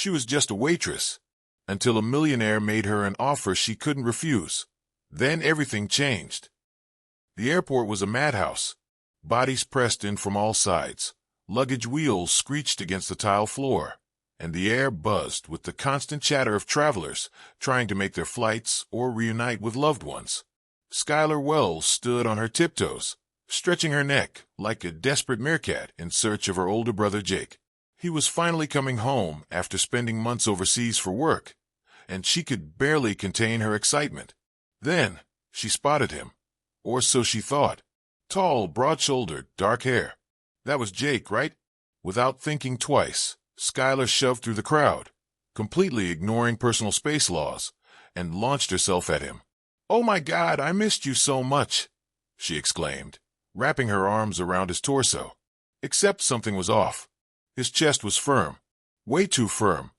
She was just a waitress, until a millionaire made her an offer she couldn't refuse. Then everything changed. The airport was a madhouse. Bodies pressed in from all sides. Luggage wheels screeched against the tile floor, and the air buzzed with the constant chatter of travelers trying to make their flights or reunite with loved ones. Skylar Wells stood on her tiptoes, stretching her neck like a desperate meerkat in search of her older brother Jake. He was finally coming home after spending months overseas for work, and she could barely contain her excitement. Then she spotted him, or so she thought. Tall, broad-shouldered, dark hair. That was Jake, right? Without thinking twice, Skylar shoved through the crowd, completely ignoring personal space laws, and launched herself at him. "Oh my God, I missed you so much," she exclaimed, wrapping her arms around his torso. Except something was off. His chest was firm, way too firm,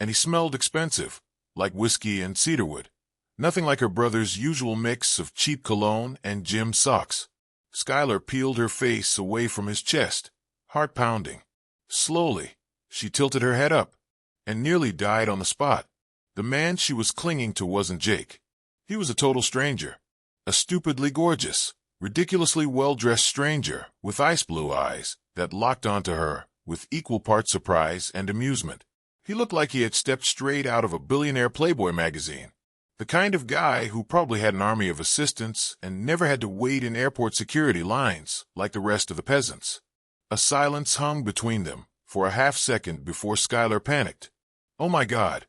and he smelled expensive, like whiskey and cedarwood. Nothing like her brother's usual mix of cheap cologne and gym socks. Skylar peeled her face away from his chest, heart pounding. Slowly, she tilted her head up, and nearly died on the spot. The man she was clinging to wasn't Jake. He was a total stranger. A stupidly gorgeous, ridiculously well-dressed stranger with ice blue eyes that locked onto her with equal parts surprise and amusement. He looked like he had stepped straight out of a billionaire Playboy magazine. The kind of guy who probably had an army of assistants and never had to wait in airport security lines like the rest of the peasants. A silence hung between them for a half-second before Skylar panicked. "Oh my God."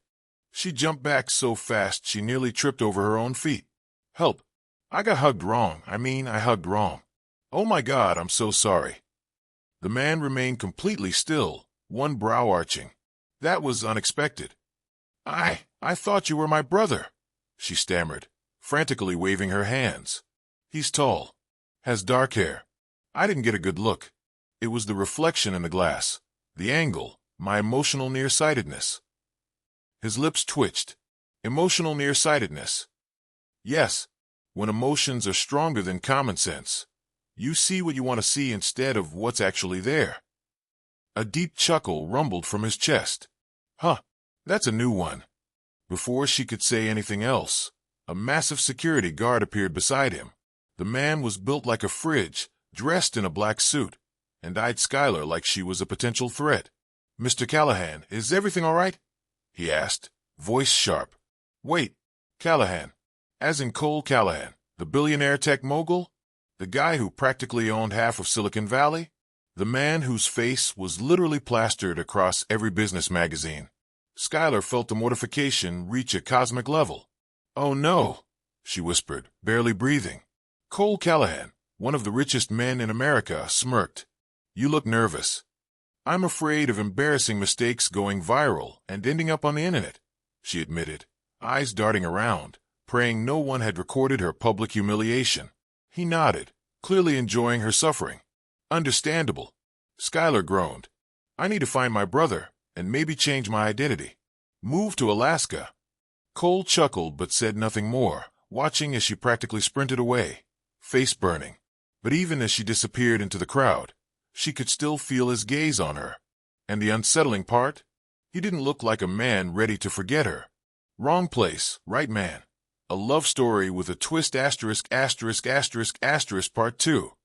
She jumped back so fast she nearly tripped over her own feet. "Help. I got hugged wrong. I hugged wrong. Oh my God, I'm so sorry." The man remained completely still, one brow arching. "That was unexpected." I thought you were my brother," she stammered, frantically waving her hands. "He's tall, has dark hair. I didn't get a good look. It was the reflection in the glass, the angle, my emotional nearsightedness." His lips twitched. Emotional nearsightedness. Yes, when emotions are stronger than common sense, you see what you want to see instead of what's actually there. A deep chuckle rumbled from his chest. "Huh, that's a new one." Before she could say anything else, a massive security guard appeared beside him. The man was built like a fridge, dressed in a black suit, and eyed Skylar like she was a potential threat. "Mr. Callahan, is everything all right?" he asked, voice sharp. "Wait, Callahan, as in Cole Callahan, the billionaire tech mogul? The guy who practically owned half of Silicon Valley? The man whose face was literally plastered across every business magazine?" Skylar felt the mortification reach a cosmic level. "Oh no," she whispered, barely breathing. Cole Callahan, one of the richest men in America, smirked. "You look nervous." "I'm afraid of embarrassing mistakes going viral and ending up on the internet," she admitted, eyes darting around, praying no one had recorded her public humiliation. He nodded, clearly enjoying her suffering. "Understandable." Skylar groaned. "I need to find my brother and maybe change my identity. Move to Alaska." Cole chuckled but said nothing more, watching as she practically sprinted away, face burning. But even as she disappeared into the crowd, she could still feel his gaze on her. And the unsettling part? He didn't look like a man ready to forget her. Wrong place, right man. A love story with a twist asterisk asterisk asterisk asterisk part 2.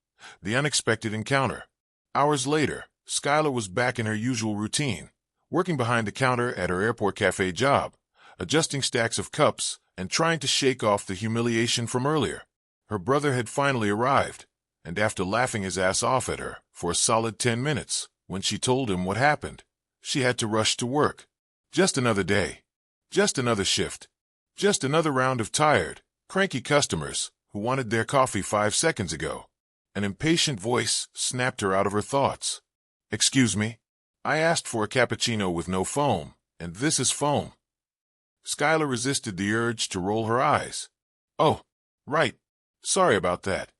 The unexpected encounter. Hours later, Skylar was back in her usual routine, working behind the counter at her airport cafe job, adjusting stacks of cups and trying to shake off the humiliation from earlier. Her brother had finally arrived, and after laughing his ass off at her for a solid 10 minutes, when she told him what happened, she had to rush to work. Just another day. Just another shift. Just another round of tired, cranky customers who wanted their coffee 5 seconds ago. An impatient voice snapped her out of her thoughts. "Excuse me? I asked for a cappuccino with no foam, and this is foam." Skylar resisted the urge to roll her eyes. "Oh, right. Sorry about that."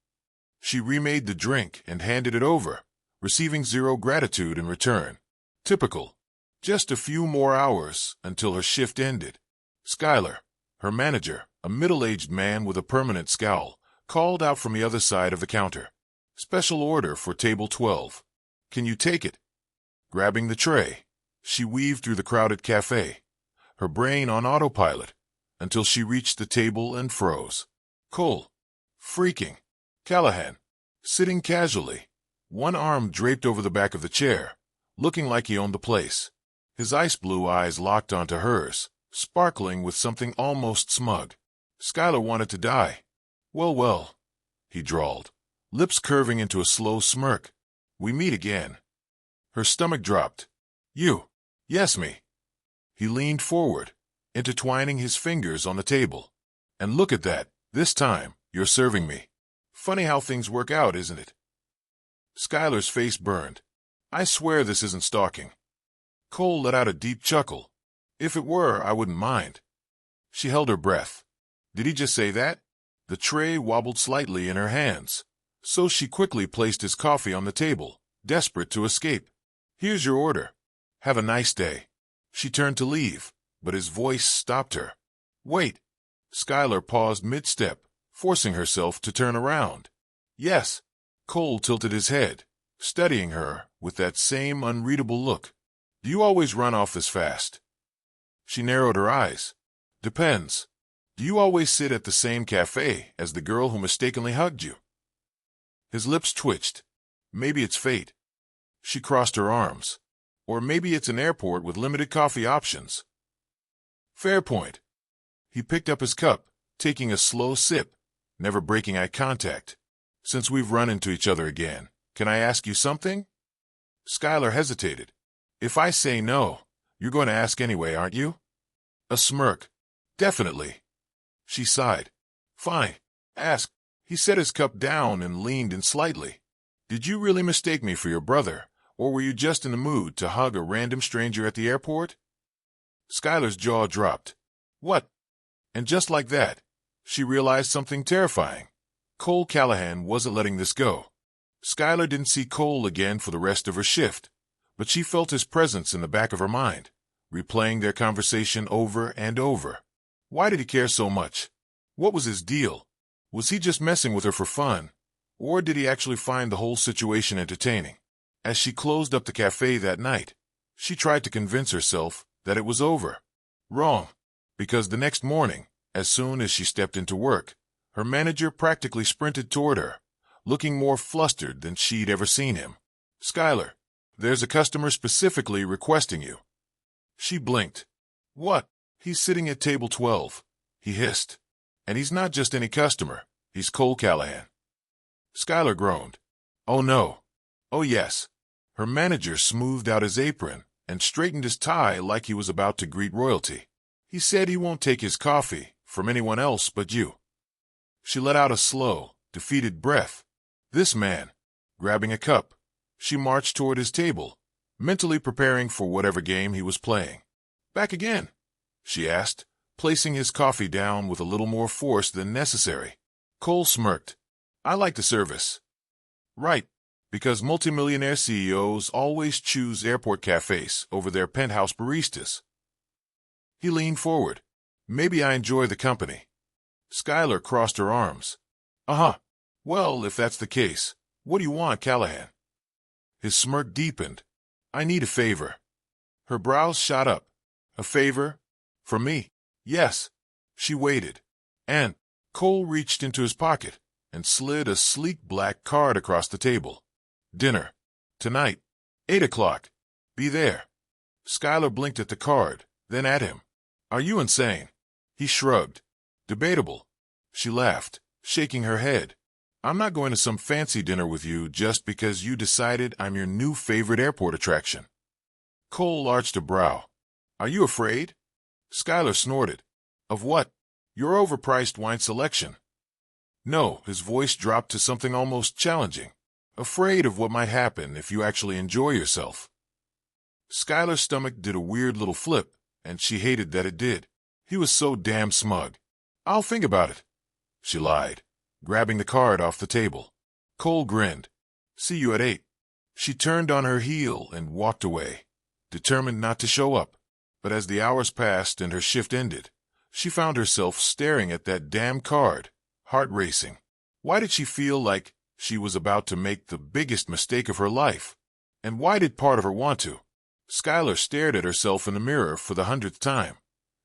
She remade the drink and handed it over, receiving zero gratitude in return. Typical. Just a few more hours until her shift ended. Skylar, her manager, a middle-aged man with a permanent scowl, called out from the other side of the counter. "Special order for table 12. Can you take it?" Grabbing the tray, She weaved through the crowded cafe, her brain on autopilot, until she reached the table and froze. Cole, freaking Callahan, sitting casually, one arm draped over the back of the chair, looking like he owned the place. His ice blue eyes locked onto hers, sparkling with something almost smug. Skylar wanted to die. Well, well, he drawled, lips curving into a slow smirk. We meet again. Her stomach dropped. You. Yes, me. He leaned forward, intertwining his fingers on the table. And look at that, this time, you're serving me. Funny how things work out, isn't it? Skylar's face burned. I swear this isn't stalking. Cole let out a deep chuckle. If it were, I wouldn't mind. She held her breath. Did he just say that? The tray wobbled slightly in her hands, so she quickly placed his coffee on the table, desperate to escape. Here's your order. Have a nice day. She turned to leave, but his voice stopped her. Wait. Skylar paused mid-step, forcing herself to turn around. Yes. Cole tilted his head, studying her with that same unreadable look. Do you always run off this fast? She narrowed her eyes. Depends. Do you always sit at the same cafe as the girl who mistakenly hugged you? His lips twitched. Maybe it's fate. She crossed her arms. Or maybe it's an airport with limited coffee options. Fair point. He picked up his cup, taking a slow sip, never breaking eye contact. Since we've run into each other again, can I ask you something? Skylar hesitated. If I say no, you're going to ask anyway, aren't you? A smirk. Definitely. She sighed. Fine. Ask. He set his cup down and leaned in slightly. Did you really mistake me for your brother, or were you just in the mood to hug a random stranger at the airport? Skylar's jaw dropped. What? And just like that, she realized something terrifying. Cole Callahan wasn't letting this go. Skylar didn't see Cole again for the rest of her shift, but she felt his presence in the back of her mind, replaying their conversation over and over. Why did he care so much? What was his deal? Was he just messing with her for fun, or did he actually find the whole situation entertaining? As she closed up the cafe that night, she tried to convince herself that it was over. Wrong, because the next morning, as soon as she stepped into work, her manager practically sprinted toward her, looking more flustered than she'd ever seen him. Skylar, there's a customer specifically requesting you. She blinked. What? He's sitting at table 12, he hissed. And he's not just any customer, he's Cole Callahan. Skylar groaned. Oh no. Oh yes. Her manager smoothed out his apron and straightened his tie like he was about to greet royalty. He said he won't take his coffee from anyone else but you. She let out a slow, defeated breath. This man, grabbing a cup, she marched toward his table, mentally preparing for whatever game he was playing. Back again? She asked, placing his coffee down with a little more force than necessary. Cole smirked. I like the service. Right, because multimillionaire CEOs always choose airport cafes over their penthouse baristas. He leaned forward. Maybe I enjoy the company. Skylar crossed her arms. Uh-huh. Well, if that's the case, what do you want, Callahan? His smirk deepened. I need a favor. Her brows shot up. A favor? From me? Yes. She waited. And Cole reached into his pocket and slid a sleek black card across the table. Dinner. Tonight. 8 o'clock. Be there. Skylar blinked at the card, then at him. Are you insane? He shrugged. Debatable. She laughed, shaking her head. I'm not going to some fancy dinner with you just because you decided I'm your new favorite airport attraction. Cole arched a brow. Are you afraid? Skylar snorted. Of what? Your overpriced wine selection. No, his voice dropped to something almost challenging. Afraid of what might happen if you actually enjoy yourself. Skylar's stomach did a weird little flip, and she hated that it did. He was so damn smug. I'll think about it. She lied, grabbing the card off the table. Cole grinned. See you at 8. She turned on her heel and walked away, determined not to show up. But as the hours passed and her shift ended, she found herself staring at that damn card, heart racing. Why did she feel like she was about to make the biggest mistake of her life? And why did part of her want to? Skylar stared at herself in the mirror for the 100th time,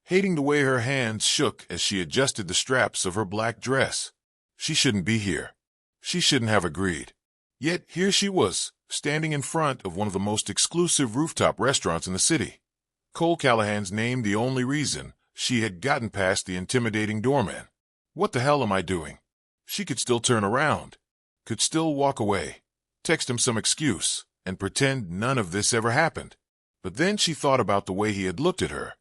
hating the way her hands shook as she adjusted the straps of her black dress. She shouldn't be here. She shouldn't have agreed. Yet here she was, standing in front of one of the most exclusive rooftop restaurants in the city. Cole Callahan's name the only reason she had gotten past the intimidating doorman. What the hell am I doing? She could still turn around, could still walk away, text him some excuse, and pretend none of this ever happened. But then she thought about the way he had looked at her,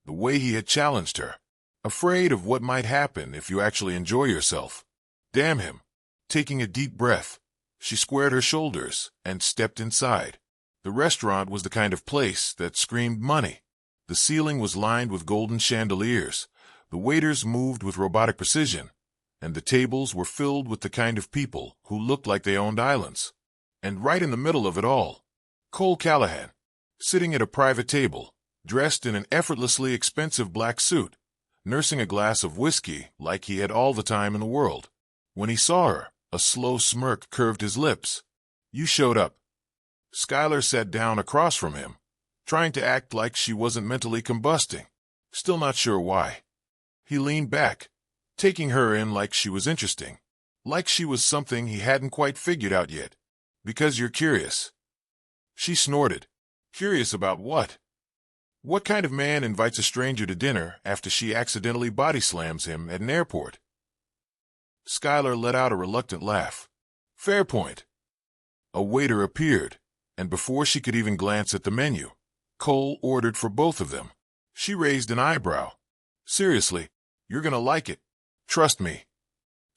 the way he had challenged her, afraid of what might happen if you actually enjoy yourself. Damn him. Taking a deep breath, she squared her shoulders and stepped inside. The restaurant was the kind of place that screamed money. The ceiling was lined with golden chandeliers, the waiters moved with robotic precision, and the tables were filled with the kind of people who looked like they owned islands. And right in the middle of it all, Cole Callahan, sitting at a private table, dressed in an effortlessly expensive black suit, nursing a glass of whiskey like he had all the time in the world. When he saw her, a slow smirk curved his lips. You showed up. Skylar sat down across from him, trying to act like she wasn't mentally combusting, still not sure why. He leaned back, taking her in like she was interesting, like she was something he hadn't quite figured out yet. Because you're curious. She snorted. Curious about what? What kind of man invites a stranger to dinner after she accidentally body slams him at an airport? Skylar let out a reluctant laugh. Fair point. A waiter appeared, and before she could even glance at the menu, Cole ordered for both of them. She raised an eyebrow. Seriously, you're gonna like it. Trust me.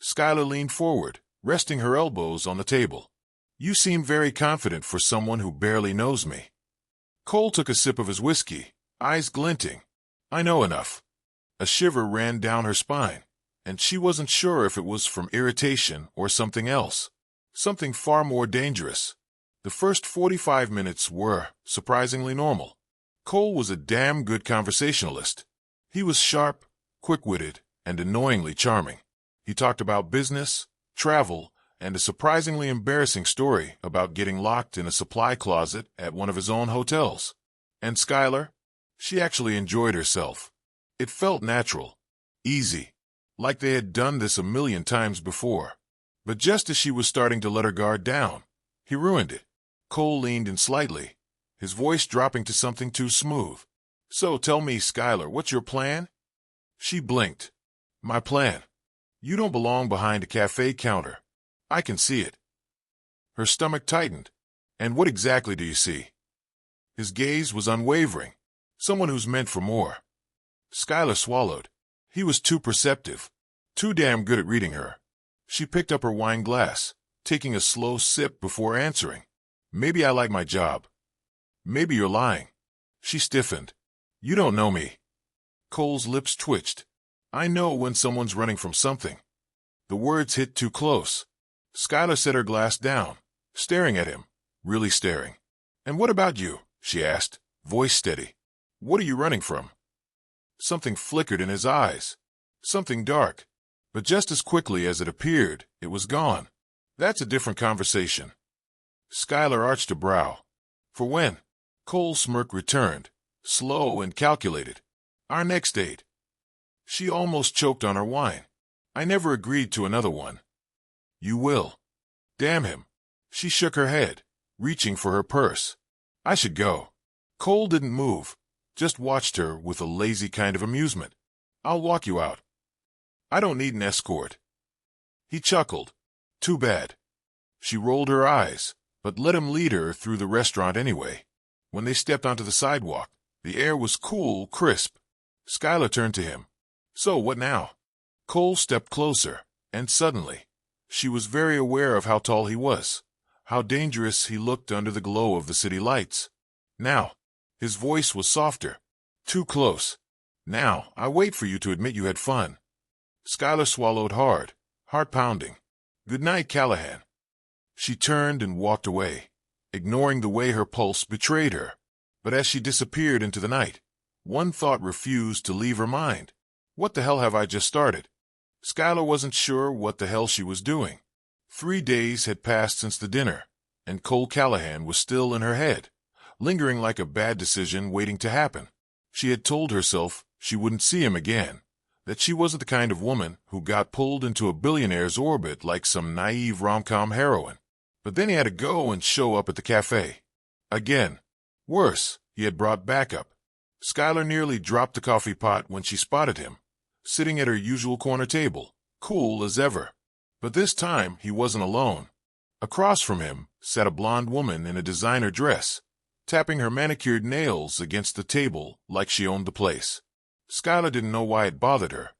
Skylar leaned forward, resting her elbows on the table. You seem very confident for someone who barely knows me. Cole took a sip of his whiskey, eyes glinting. I know enough. A shiver ran down her spine, and she wasn't sure if it was from irritation or something else. Something far more dangerous. The first 45 minutes were surprisingly normal. Cole was a damn good conversationalist. He was sharp, quick-witted, and annoyingly charming. He talked about business, travel, and a surprisingly embarrassing story about getting locked in a supply closet at one of his own hotels. And Skylar? She actually enjoyed herself. It felt natural, easy, like they had done this a million times before. But just as she was starting to let her guard down, he ruined it. Cole leaned in slightly, his voice dropping to something too smooth. So tell me, Skylar, what's your plan? She blinked. My plan? You don't belong behind a cafe counter. I can see it. Her stomach tightened. And what exactly do you see? His gaze was unwavering. Someone who's meant for more. Skylar swallowed. He was too perceptive, too damn good at reading her. She picked up her wine glass, taking a slow sip before answering. Maybe I like my job. Maybe you're lying. She stiffened. You don't know me. Cole's lips twitched. I know when someone's running from something. The words hit too close. Skylar set her glass down, staring at him, really staring. And what about you? She asked, voice steady. What are you running from? Something flickered in his eyes. Something dark. But just as quickly as it appeared, it was gone. That's a different conversation. Skylar arched a brow. For when? Cole's smirk returned, slow and calculated. Our next date. She almost choked on her wine. I never agreed to another one. You will. Damn him. She shook her head, reaching for her purse. I should go. Cole didn't move, just watched her with a lazy kind of amusement. I'll walk you out. I don't need an escort. He chuckled. Too bad. She rolled her eyes, but let him lead her through the restaurant anyway. When they stepped onto the sidewalk, the air was cool, crisp. Skylar turned to him. So what now? Cole stepped closer, and suddenly, she was very aware of how tall he was, how dangerous he looked under the glow of the city lights. Now, his voice was softer. Too close. Now, I wait for you to admit you had fun. Skylar swallowed hard, heart pounding. Good night, Callahan. She turned and walked away, ignoring the way her pulse betrayed her. But as she disappeared into the night, one thought refused to leave her mind. What the hell have I just started? Skylar wasn't sure what the hell she was doing. 3 days had passed since the dinner, and Cole Callahan was still in her head, lingering like a bad decision waiting to happen. She had told herself she wouldn't see him again, that she wasn't the kind of woman who got pulled into a billionaire's orbit like some naive rom-com heroine. But then he had to go and show up at the cafe. Again. Worse, he had brought backup. Skylar nearly dropped the coffee pot when she spotted him, sitting at her usual corner table, cool as ever. But this time he wasn't alone. Across from him sat a blonde woman in a designer dress, tapping her manicured nails against the table like she owned the place. Skylar didn't know why it bothered her.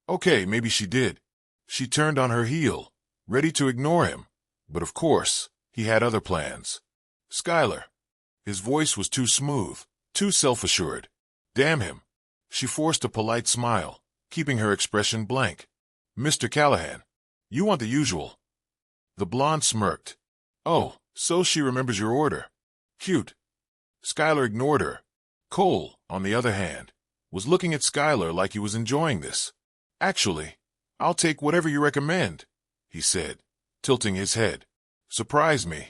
Okay, maybe she did. She turned on her heel, ready to ignore him. But of course, he had other plans. Skylar. His voice was too smooth, too self-assured. Damn him. She forced a polite smile, keeping her expression blank. Mr. Callahan, you want the usual. The blonde smirked. Oh, so she remembers your order. Cute. Skylar ignored her. Cole, on the other hand, was looking at Skylar like he was enjoying this. Actually, I'll take whatever you recommend, he said, tilting his head. Surprise me.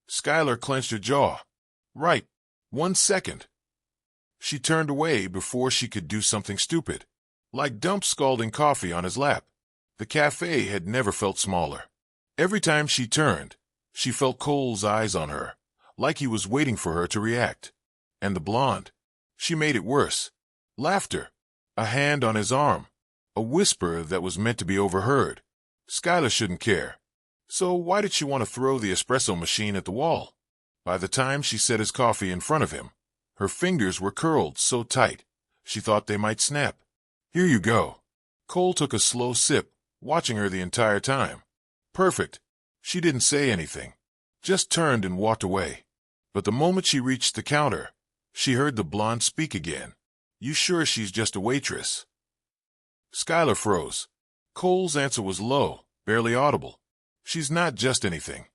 Skylar clenched her jaw. Right. 1 second. She turned away before she could do something stupid, like dump scalding coffee on his lap. The cafe had never felt smaller. Every time she turned, she felt Cole's eyes on her, like he was waiting for her to react. And the blonde. She made it worse. Laughter. A hand on his arm. A whisper that was meant to be overheard. Skylar shouldn't care. So why did she want to throw the espresso machine at the wall? By the time she set his coffee in front of him, her fingers were curled so tight, she thought they might snap. Here you go. Cole took a slow sip, watching her the entire time. Perfect. She didn't say anything, just turned and walked away. But the moment she reached the counter, she heard the blonde speak again. You sure she's just a waitress? Skylar froze. Cole's answer was low, barely audible. She's not just anything.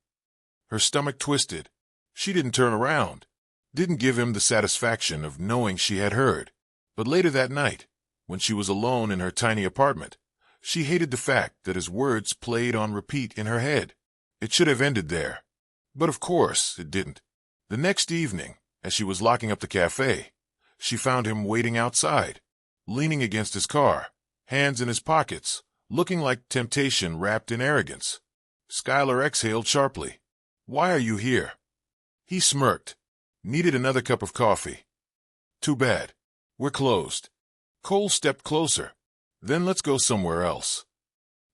Her stomach twisted. She didn't turn around, didn't give him the satisfaction of knowing she had heard. But later that night, when she was alone in her tiny apartment, she hated the fact that his words played on repeat in her head. It should have ended there. But of course, it didn't. The next evening, as she was locking up the cafe, she found him waiting outside, leaning against his car, hands in his pockets, looking like temptation wrapped in arrogance. Skylar exhaled sharply. Why are you here? He smirked. Needed another cup of coffee. Too bad. We're closed. Cole stepped closer. Then let's go somewhere else.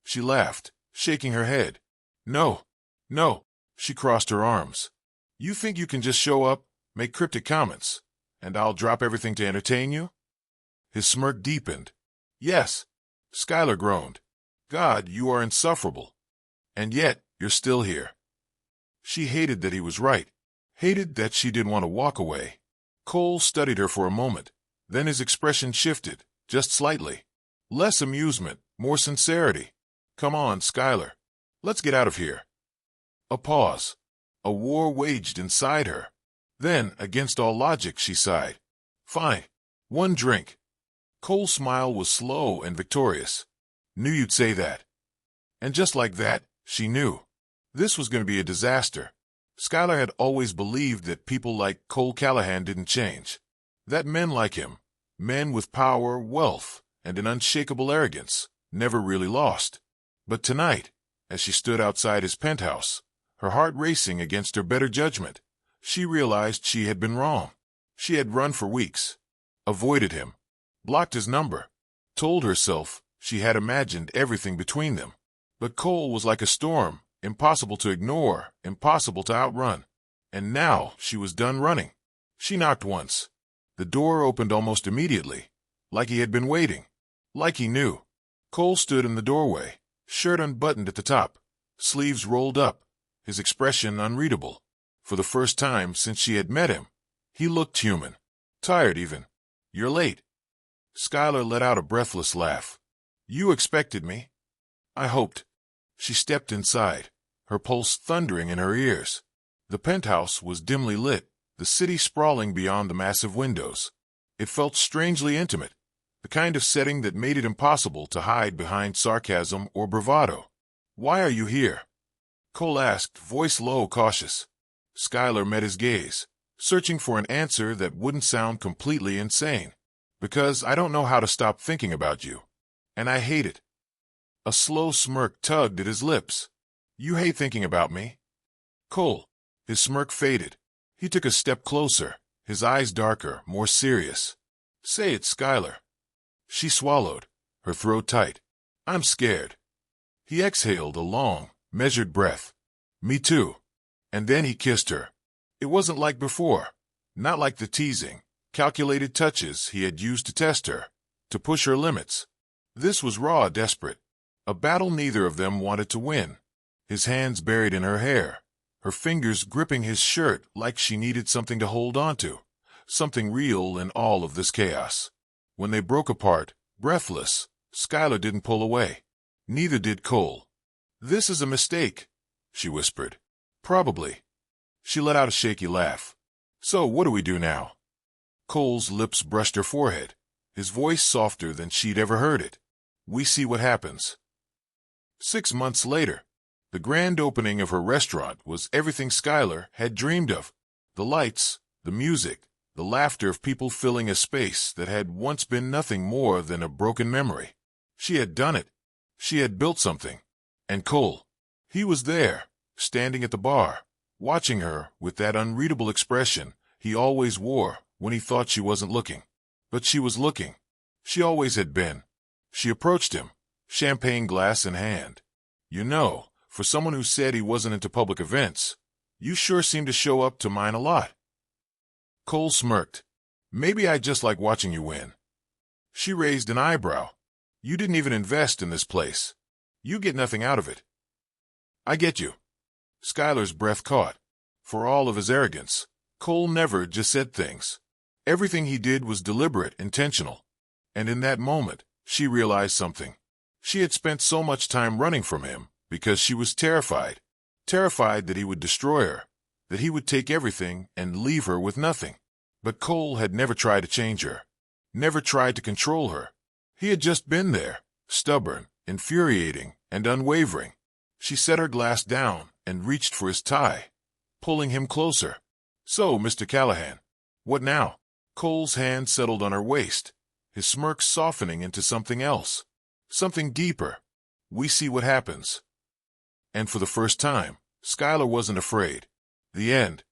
She laughed, shaking her head. No. No. She crossed her arms. You think you can just show up, make cryptic comments, and I'll drop everything to entertain you? His smirk deepened. Yes. Skylar groaned. God, you are insufferable. And yet, you're still here. She hated that he was right. Hated that she didn't want to walk away. Cole studied her for a moment. Then his expression shifted, just slightly. Less amusement, more sincerity. Come on, Skylar. Let's get out of here. A pause. A war waged inside her. Then, against all logic, she sighed. Fine. 1 drink. Cole's smile was slow and victorious. Knew you'd say that. And just like that, she knew. This was going to be a disaster. Skylar had always believed that people like Cole Callahan didn't change. That men like him, men with power, wealth, and an unshakable arrogance, never really lost. But tonight, as she stood outside his penthouse, her heart racing against her better judgment, she realized she had been wrong. She had run for weeks, avoided him, blocked his number, told herself she had imagined everything between them. But Cole was like a storm, impossible to ignore, impossible to outrun. And now she was done running. She knocked once. The door opened almost immediately, like he had been waiting, like he knew. Cole stood in the doorway, shirt unbuttoned at the top, sleeves rolled up, his expression unreadable. For the first time since she had met him, he looked human, tired even. You're late. Skylar let out a breathless laugh. You expected me? I hoped. She stepped inside, her pulse thundering in her ears. The penthouse was dimly lit, the city sprawling beyond the massive windows. It felt strangely intimate, the kind of setting that made it impossible to hide behind sarcasm or bravado. Why are you here? Cole asked, voice low, cautious. Skylar met his gaze, searching for an answer that wouldn't sound completely insane. Because I don't know how to stop thinking about you. And I hate it. A slow smirk tugged at his lips. You hate thinking about me? Cole. His smirk faded. He took a step closer, his eyes darker, more serious. Say it, Skylar. She swallowed, her throat tight. I'm scared. He exhaled a long, measured breath. Me too. And then he kissed her. It wasn't like before. Not like the teasing, calculated touches he had used to test her, to push her limits. This was raw, desperate. A battle neither of them wanted to win. His hands buried in her hair, her fingers gripping his shirt like she needed something to hold on to, something real in all of this chaos. When they broke apart, breathless, Skylar didn't pull away. Neither did Cole. This is a mistake, she whispered. Probably. She let out a shaky laugh. So what do we do now? Cole's lips brushed her forehead, his voice softer than she'd ever heard it. We see what happens. 6 months later, the grand opening of her restaurant was everything Skylar had dreamed of. The lights, the music, the laughter of people filling a space that had once been nothing more than a broken memory. She had done it. She had built something. And Cole, he was there, standing at the bar, watching her with that unreadable expression he always wore when he thought she wasn't looking. But she was looking. She always had been. She approached him, champagne glass in hand. You know, for someone who said he wasn't into public events, you sure seem to show up to mine a lot. Cole smirked. Maybe I just like watching you win. She raised an eyebrow. You didn't even invest in this place. You get nothing out of it. I get you. Skylar's breath caught. For all of his arrogance, Cole never just said things. Everything he did was deliberate, intentional. And in that moment, she realized something. She had spent so much time running from him because she was terrified. Terrified that he would destroy her, that he would take everything and leave her with nothing. But Cole had never tried to change her, never tried to control her. He had just been there, stubborn, infuriating, and unwavering. She set her glass down and reached for his tie, pulling him closer. So, Mr. Callahan, what now? Cole's hand settled on her waist, his smirk softening into something else, something deeper. We see what happens. And for the first time, Skylar wasn't afraid. The end,